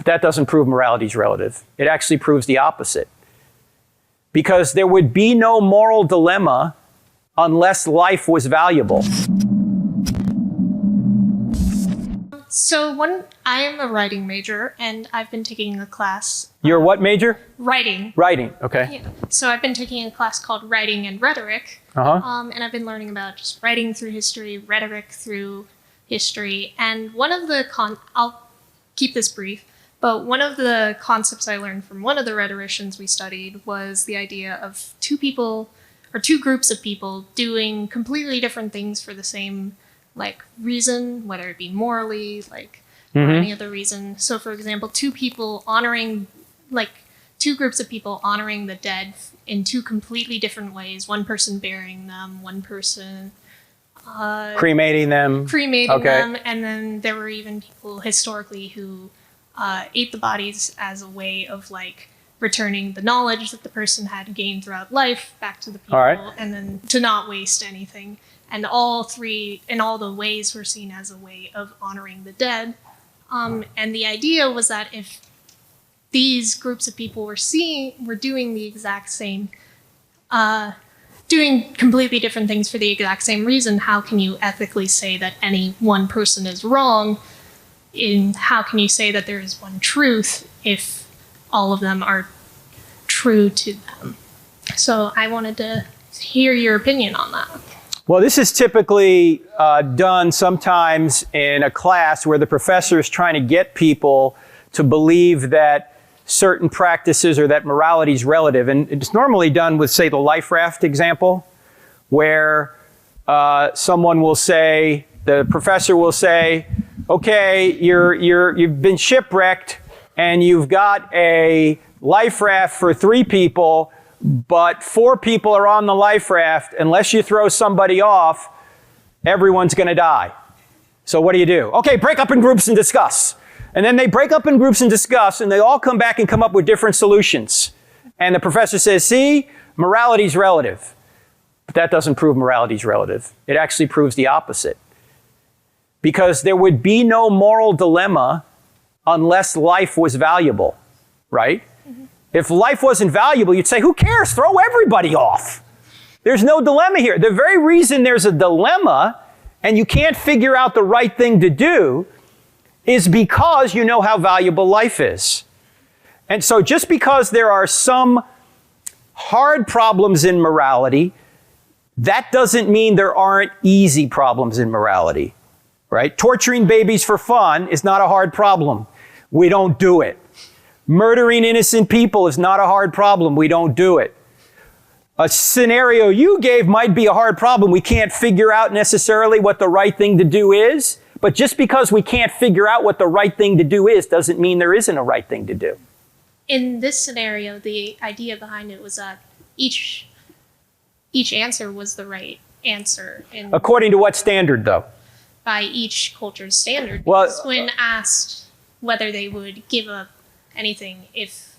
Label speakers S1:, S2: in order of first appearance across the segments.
S1: But that doesn't prove morality is relative. It actually proves the opposite. Because there would be no moral dilemma unless life was valuable.
S2: So I am a writing major, and I've been taking a class.
S1: You're what major?
S2: Writing.
S1: Writing, okay.
S2: Yeah. So I've been taking a class called Writing and Rhetoric. And I've been learning about just writing through history, rhetoric through history. And one of the I'll keep this brief, but one of the concepts I learned from one of the rhetoricians we studied was the idea of two groups of people doing completely different things for the same reason, whether it be morally, or any other reason. So for example, two groups of people honoring the dead in two completely different ways. One person burying them, one person
S1: cremating them.
S2: And then there were even people historically who ate the bodies as a way of returning the knowledge that the person had gained throughout life back to the people, and then to not waste anything. And all three, in all the ways, were seen as a way of honoring the dead. And the idea was that if these groups of people were doing the exact same, doing completely different things for the exact same reason, how can you ethically say that any one person is wrong? How can you say that there is one truth if all of them are true to them? So I wanted to hear your opinion on that.
S1: Well, this is typically done sometimes in a class where the professor is trying to get people to believe that certain practices or that morality is relative. And it's normally done with, say, the life raft example, where someone will say, the professor will say, okay, you've been shipwrecked and you've got a life raft for 3 people, but 4 people are on the life raft. Unless you throw somebody off, everyone's going to die. So what do you do? Okay, break up in groups and discuss. And then they break up in groups and discuss, and they all come back and come up with different solutions. And the professor says, see, morality is relative. But that doesn't prove morality is relative. It actually proves the opposite. Because there would be no moral dilemma unless life was valuable, right? If life wasn't valuable, you'd say, who cares? Throw everybody off. There's no dilemma here. The very reason there's a dilemma and you can't figure out the right thing to do is because you know how valuable life is. And so just because there are some hard problems in morality, that doesn't mean there aren't easy problems in morality, right? Torturing babies for fun is not a hard problem. We don't do it. Murdering innocent people is not a hard problem. We don't do it. A scenario you gave might be a hard problem. We can't figure out necessarily what the right thing to do is. But just because we can't figure out what the right thing to do is doesn't mean there isn't a right thing to do.
S2: In this scenario, the idea behind it was that each answer was the right answer.
S1: According to what standard, though?
S2: By each culture's standard.
S1: Well,
S2: because when asked whether they would give up anything if...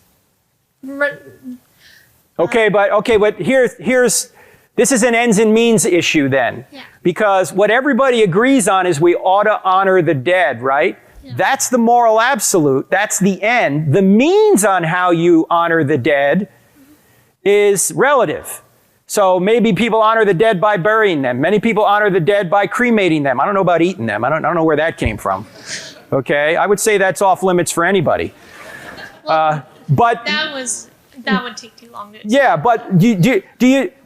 S1: Okay, but here's this is an ends and means issue then.
S2: Yeah.
S1: Because what everybody agrees on is we ought to honor the dead, right?
S2: Yeah.
S1: That's the moral absolute. That's the end. The means on how you honor the dead is relative. So maybe people honor the dead by burying them. Many people honor the dead by cremating them. I don't know about eating them. I don't know where that came from. Okay, I would say that's off limits for anybody. But
S2: that would take too long to explain.
S1: Yeah, but do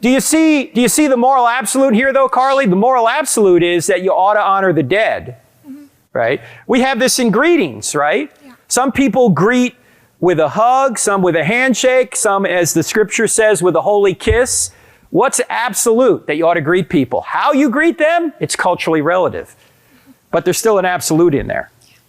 S1: you see the moral absolute here, though, Carly? The moral absolute is that you ought to honor the dead, right? We have this in greetings, right?
S2: Yeah.
S1: Some people greet with a hug, some with a handshake, some, as the scripture says, with a holy kiss. What's absolute that you ought to greet people? How you greet them, it's culturally relative. But there's still an absolute in there.